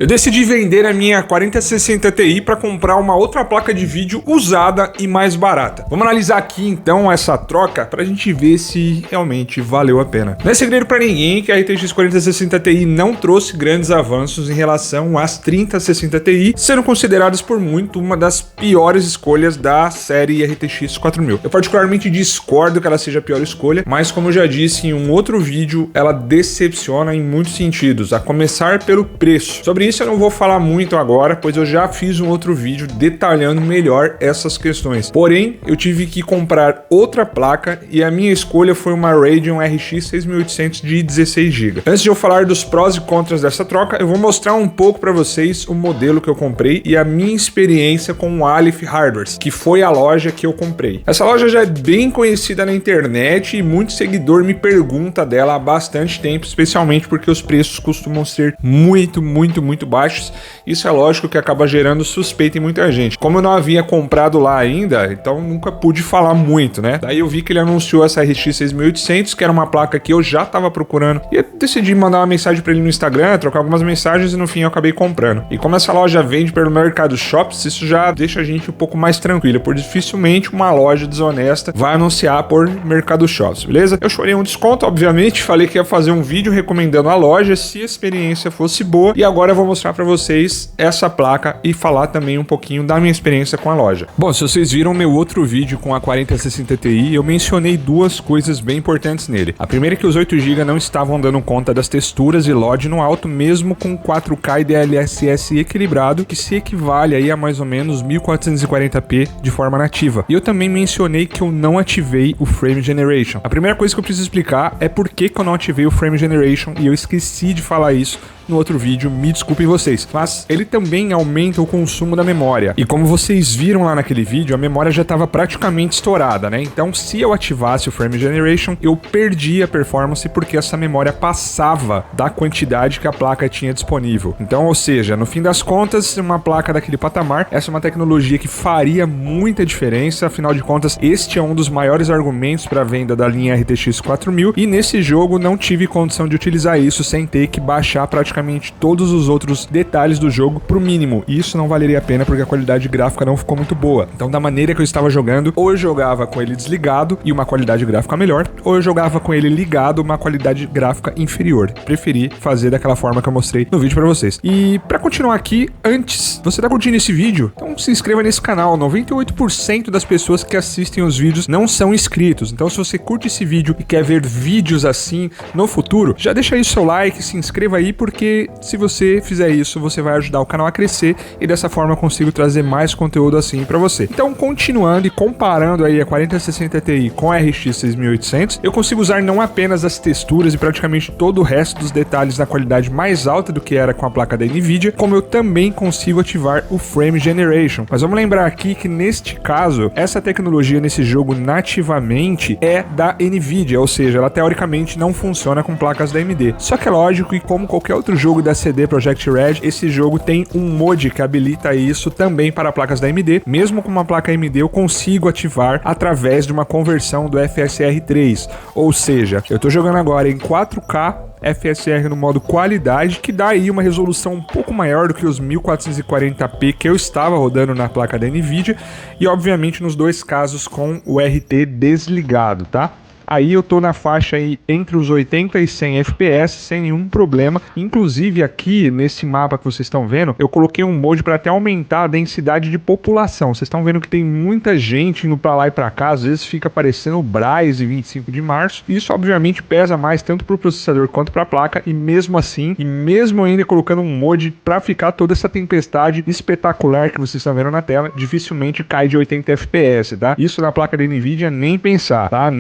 Eu decidi vender a minha 4060 Ti para comprar uma outra placa de vídeo usada e mais barata. Vamos analisar aqui então essa troca para a gente ver se realmente valeu a pena. Não é segredo para ninguém que a RTX 4060 Ti não trouxe grandes avanços em relação às 3060 Ti, sendo consideradas por muito uma das piores escolhas da série RTX 4000. Eu particularmente discordo que ela seja a pior escolha, mas como eu já disse em um outro vídeo, ela decepciona em muitos sentidos, a começar pelo preço. Sobre isso eu não vou falar muito agora, pois eu já fiz um outro vídeo detalhando melhor essas questões. Porém, eu tive que comprar outra placa e a minha escolha foi uma Radeon RX 6800 de 16 GB. Antes de eu falar dos prós e contras dessa troca, eu vou mostrar um pouco para vocês o modelo que eu comprei e a minha experiência com o Aleph Hardwares, que foi a loja que eu comprei. Essa loja já é bem conhecida na internet e muito seguidor me pergunta dela há bastante tempo, especialmente porque os preços costumam ser muito baixos. Isso é lógico que acaba gerando suspeita em muita gente. Como eu não havia comprado lá ainda, então nunca pude falar muito, né? Daí eu vi que ele anunciou essa RX 6800, que era uma placa que eu já estava procurando, e eu decidi mandar uma mensagem para ele no Instagram, trocar algumas mensagens e no fim eu acabei comprando. E como essa loja vende pelo Mercado Shops, isso já deixa a gente um pouco mais tranquila, porque dificilmente uma loja desonesta vai anunciar por Mercado Shops, beleza? Eu chorei um desconto, obviamente, falei que ia fazer um vídeo recomendando a loja se a experiência fosse boa, e agora eu vou mostrar para vocês essa placa e falar também um pouquinho da minha experiência com a loja. Bom, se vocês viram meu outro vídeo com a 4060 Ti, eu mencionei duas coisas bem importantes nele. A primeira é que os 8 GB não estavam dando conta das texturas e LOD no alto, mesmo com 4K e DLSS equilibrado, que se equivale aí a mais ou menos 1440p de forma nativa. E eu também mencionei que eu não ativei o Frame Generation. A primeira coisa que eu preciso explicar é por que eu não ativei o Frame Generation, e eu esqueci de falar isso no outro vídeo, me desculpem vocês, mas ele também aumenta o consumo da memória. E como vocês viram lá naquele vídeo, a memória já estava praticamente estourada, né? Então, se eu ativasse o Frame Generation, eu perdia a performance porque essa memória passava da quantidade que a placa tinha disponível. Então, ou seja, no fim das contas, uma placa daquele patamar, essa é uma tecnologia que faria muita diferença, afinal de contas, este é um dos maiores argumentos para a venda da linha RTX 4000, e nesse jogo não tive condição de utilizar isso sem ter que baixar praticamente todos os outros detalhes do jogo pro mínimo, e isso não valeria a pena porque a qualidade gráfica não ficou muito boa. Então, da maneira que eu estava jogando, ou eu jogava com ele desligado e uma qualidade gráfica melhor, ou eu jogava com ele ligado, uma qualidade gráfica inferior. Preferi fazer daquela forma que eu mostrei no vídeo pra vocês. E pra continuar aqui, antes, você tá curtindo esse vídeo? Então se inscreva nesse canal. 98% das pessoas que assistem os vídeos não são inscritos. Então se você curte esse vídeo e quer ver vídeos assim no futuro, já deixa aí o seu like, se inscreva aí, porque se você fizer isso, você vai ajudar o canal a crescer e dessa forma eu consigo trazer mais conteúdo assim pra você. Então, continuando e comparando aí a 4060 Ti com a RX 6800, eu consigo usar não apenas as texturas e praticamente todo o resto dos detalhes na qualidade mais alta do que era com a placa da Nvidia, como eu também consigo ativar o Frame Generation. Mas vamos lembrar aqui que neste caso, essa tecnologia nesse jogo nativamente é da Nvidia, ou seja, ela teoricamente não funciona com placas da AMD. Só que é lógico, e como qualquer outro jogo da CD Projekt Red, esse jogo tem um mod que habilita isso também para placas da AMD. Mesmo com uma placa AMD, eu consigo ativar através de uma conversão do FSR 3, ou seja, eu tô jogando agora em 4K FSR no modo qualidade, que dá aí uma resolução um pouco maior do que os 1440p que eu estava rodando na placa da Nvidia, e obviamente nos dois casos com o RT desligado, tá? Aí eu tô na faixa aí entre os 80 e 100 FPS sem nenhum problema. Inclusive aqui nesse mapa que vocês estão vendo, eu coloquei um mod para até aumentar a densidade de população. Vocês estão vendo que tem muita gente indo para lá e para cá, às vezes fica parecendo o Braz e 25 de março. Isso obviamente pesa mais tanto para o processador quanto para a placa, e mesmo assim, e mesmo ainda colocando um mod para ficar toda essa tempestade espetacular que vocês estão vendo na tela, dificilmente cai de 80 FPS, tá? Isso na placa da Nvidia nem pensar, tá?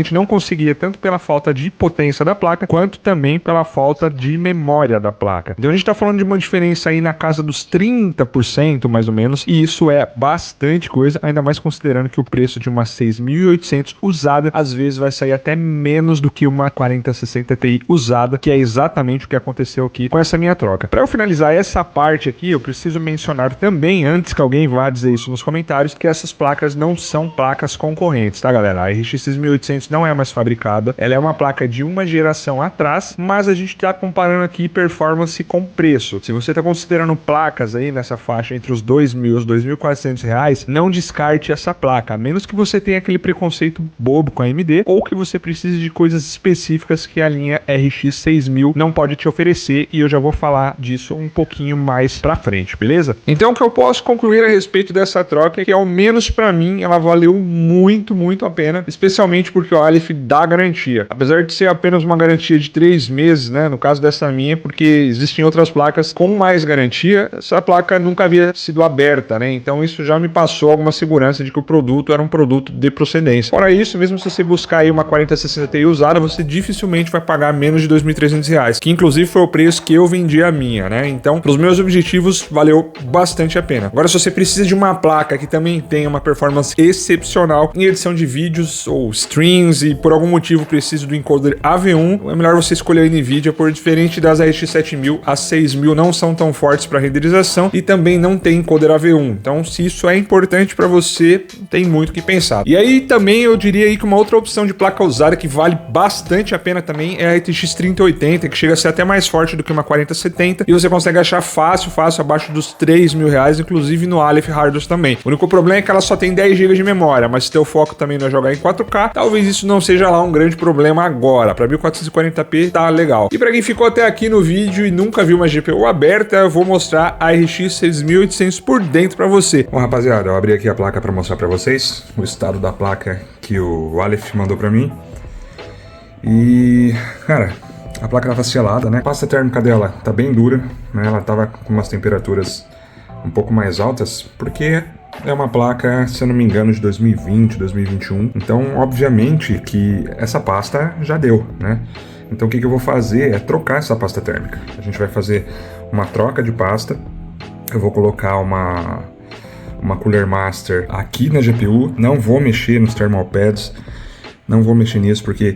Não conseguia, tanto pela falta de potência da placa, quanto também pela falta de memória da placa. Então a gente tá falando de uma diferença aí na casa dos 30% mais ou menos, e isso é bastante coisa, ainda mais considerando que o preço de uma 6800 usada, às vezes vai sair até menos do que uma 4060 Ti usada, que é exatamente o que aconteceu aqui com essa minha troca. Para eu finalizar essa parte aqui, eu preciso mencionar também, antes que alguém vá dizer isso nos comentários, que essas placas não são placas concorrentes, tá galera? A RX 6800 não não é mais fabricada. Ela é uma placa de uma geração atrás, mas a gente está comparando aqui performance com preço. Se você está considerando placas aí nessa faixa entre os R$2.000 e os R$2.400, não descarte essa placa, a menos que você tenha aquele preconceito bobo com a AMD ou que você precise de coisas específicas que a linha RX 6000 não pode te oferecer, e eu já vou falar disso um pouquinho mais pra frente, beleza? Então o que eu posso concluir a respeito dessa troca é que, ao menos pra mim, ela valeu muito a pena, especialmente porque o Aleph dá garantia. Apesar de ser apenas uma garantia de 3 meses, né, no caso dessa minha, porque existem outras placas com mais garantia, essa placa nunca havia sido aberta, né, então isso já me passou alguma segurança de que o produto era um produto de procedência. Fora isso, mesmo se você buscar aí uma 4060 Ti usada, você dificilmente vai pagar menos de R$2.300, que inclusive foi o preço que eu vendi a minha, né, então para os meus objetivos valeu bastante a pena. Agora, se você precisa de uma placa que também tenha uma performance excepcional em edição de vídeos ou streams e por algum motivo precisa do encoder AV1, é melhor você escolher a NVIDIA, por diferente das RX 7000, as 6000 não são tão fortes para renderização e também não tem encoder AV1. Então, se isso é importante para você, tem muito o que pensar. E aí também eu diria aí que uma outra opção de placa usada que vale bastante a pena também é a RTX 3080, que chega a ser até mais forte do que uma 4070 e você consegue achar fácil abaixo dos R$3.000, inclusive no Aleph Hardware também. O único problema é que ela só tem 10 GB de memória, mas se teu foco também não é jogar em 4K, talvez isso não seja lá um grande problema agora. Para 1440p tá legal. E para quem ficou até aqui no vídeo e nunca viu uma GPU aberta, eu vou mostrar a RX 6800 por dentro para você. Bom, rapaziada, eu abri aqui a placa para mostrar para vocês o estado da placa que o Aleph mandou para mim. E, cara, a placa estava selada, né? A pasta térmica dela tá bem dura, né? Ela tava com umas temperaturas um pouco mais altas, porque é uma placa, se eu não me engano, de 2020, 2021. Então, obviamente que essa pasta já deu, né? Então, o que eu vou fazer é trocar essa pasta térmica. A gente vai fazer uma troca de pasta. Eu vou colocar uma Cooler Master aqui na GPU. Não vou mexer nos thermal pads. Não vou mexer nisso porque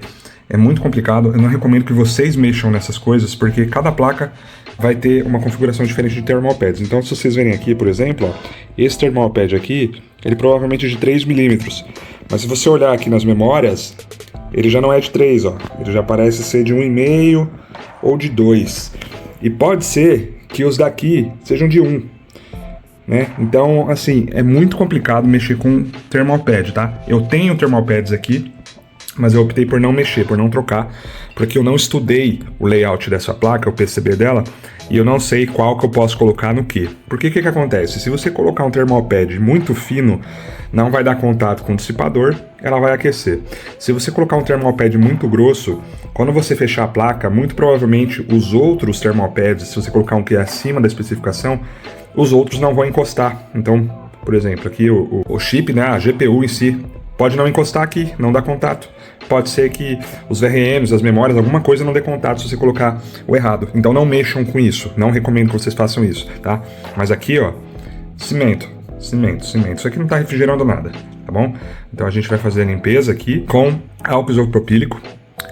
é muito complicado. Eu não recomendo que vocês mexam nessas coisas, porque cada placa vai ter uma configuração diferente de thermal pads. Então, se vocês verem aqui, por exemplo, ó, esse thermal pad aqui, ele provavelmente é de 3 milímetros. Mas se você olhar aqui nas memórias, ele já não é de 3, ó. Ele já parece ser de 1,5 ou de 2. E pode ser que os daqui sejam de 1. Né? Então, assim, é muito complicado mexer com thermal pad, tá? Eu tenho thermal pads aqui, mas eu optei por não mexer, por não trocar, porque eu não estudei o layout dessa placa, o PCB dela, e eu não sei qual que eu posso colocar no que. Porque o que acontece? Se você colocar um thermal pad muito fino, não vai dar contato com o dissipador, ela vai aquecer. Se você colocar um thermal pad muito grosso, quando você fechar a placa, muito provavelmente os outros thermal pads, se você colocar um que é acima da especificação, os outros não vão encostar. Então, por exemplo, aqui o chip, né, a GPU em si, pode não encostar aqui, não dá contato. Pode ser que os VRMs, as memórias, alguma coisa não dê contato se você colocar o errado. Então não mexam com isso. Não recomendo que vocês façam isso, tá? Mas aqui, ó, cimento. Isso aqui não tá refrigerando nada, tá bom? Então a gente vai fazer a limpeza aqui com álcool isopropílico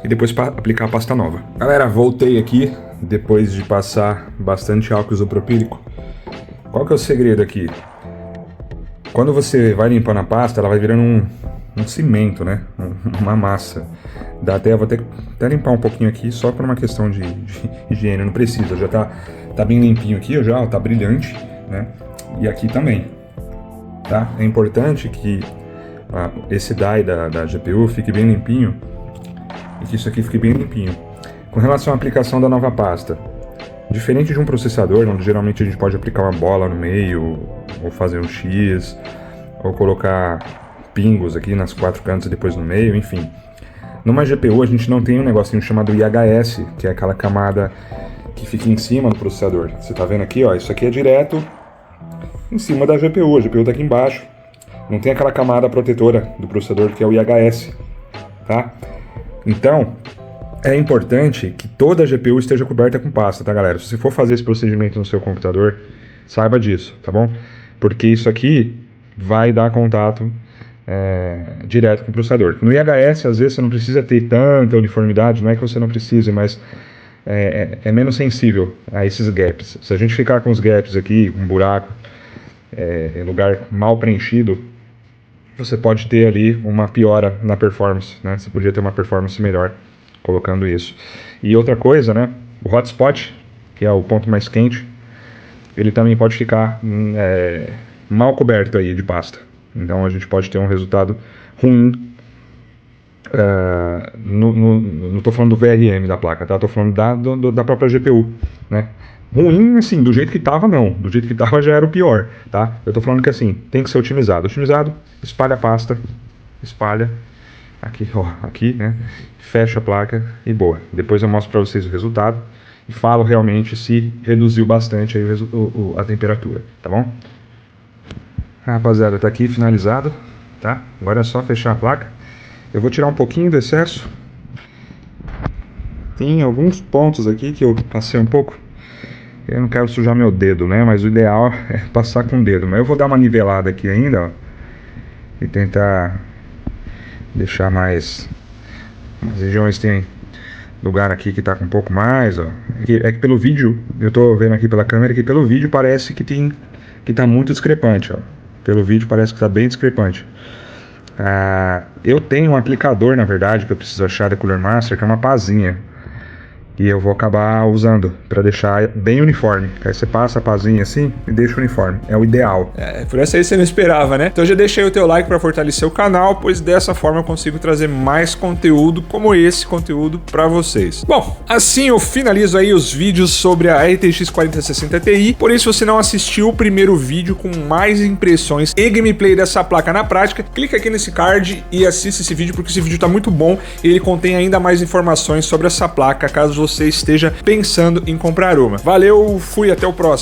e depois aplicar a pasta nova. Galera, voltei aqui depois de passar bastante álcool isopropílico. Qual que é o segredo aqui? Quando você vai limpando a pasta, ela vai virando um cimento, né? Uma massa. Dá até, vou até limpar um pouquinho aqui, só por uma questão de higiene, não precisa. Já tá bem limpinho aqui, já, ó, tá brilhante, né? E aqui também, tá? É importante que esse die da GPU fique bem limpinho e que isso aqui fique bem limpinho. Com relação à aplicação da nova pasta, diferente de um processador, onde geralmente a gente pode aplicar uma bola no meio, ou fazer um X, ou colocar pingos aqui nas 4 cantos e depois no meio, enfim. Numa GPU a gente não tem um negocinho chamado IHS, que é aquela camada que fica em cima do processador. Você tá vendo aqui, ó, isso aqui é direto em cima da GPU, a GPU tá aqui embaixo. Não tem aquela camada protetora do processador que é o IHS, tá? Então, é importante que toda a GPU esteja coberta com pasta, tá, galera? Se você for fazer esse procedimento no seu computador, saiba disso, tá bom? Porque isso aqui vai dar contato direto com o processador. No IHS, às vezes, você não precisa ter tanta uniformidade, não é que você não precise, mas é menos sensível a esses gaps. Se a gente ficar com os gaps aqui, um buraco, lugar mal preenchido, você pode ter ali uma piora na performance, né? Você podia ter uma performance melhor colocando isso. E outra coisa, né? O hotspot, que é o ponto mais quente, ele também pode ficar mal coberto aí de pasta. Então a gente pode ter um resultado ruim. Não estou falando do VRM da placa, tá? Estou falando da própria GPU, né? Ruim, assim, do jeito que estava não. Do jeito que estava já era o pior, tá? Eu estou falando que, assim, tem que ser otimizado. Otimizado, espalha a pasta, espalha aqui, ó, aqui, né? Fecha a placa e boa. Depois eu mostro para vocês o resultado e falo realmente se reduziu bastante aí a temperatura, tá bom? Rapaziada, tá aqui finalizado, tá? Agora é só fechar a placa. Eu vou tirar um pouquinho do excesso. Tem alguns pontos aqui que eu passei um pouco. Eu não quero sujar meu dedo, né? Mas o ideal é passar com o dedo. Mas eu vou dar uma nivelada aqui ainda, ó. E tentar deixar mais... As regiões tem lugar aqui que tá com um pouco mais, ó. É que pelo vídeo, eu tô vendo aqui pela câmera, que pelo vídeo parece que tá muito discrepante, ó. Pelo vídeo parece que tá bem discrepante. Eu tenho um aplicador, na verdade, que eu preciso achar da Cooler Master, que é uma pazinha. E eu vou acabar usando para deixar bem uniforme. Aí você passa a pazinha assim e deixa uniforme. É o ideal. Por essa aí você não esperava, né? Então já deixei o teu like para fortalecer o canal, pois dessa forma eu consigo trazer mais conteúdo como esse conteúdo para vocês. Bom, assim eu finalizo aí os vídeos sobre a RTX 4060 Ti. Porém, se você não assistiu o primeiro vídeo com mais impressões e gameplay dessa placa na prática, clica aqui nesse card e assista esse vídeo, porque esse vídeo tá muito bom e ele contém ainda mais informações sobre essa placa, caso você esteja pensando em comprar uma. Valeu, fui, até o próximo.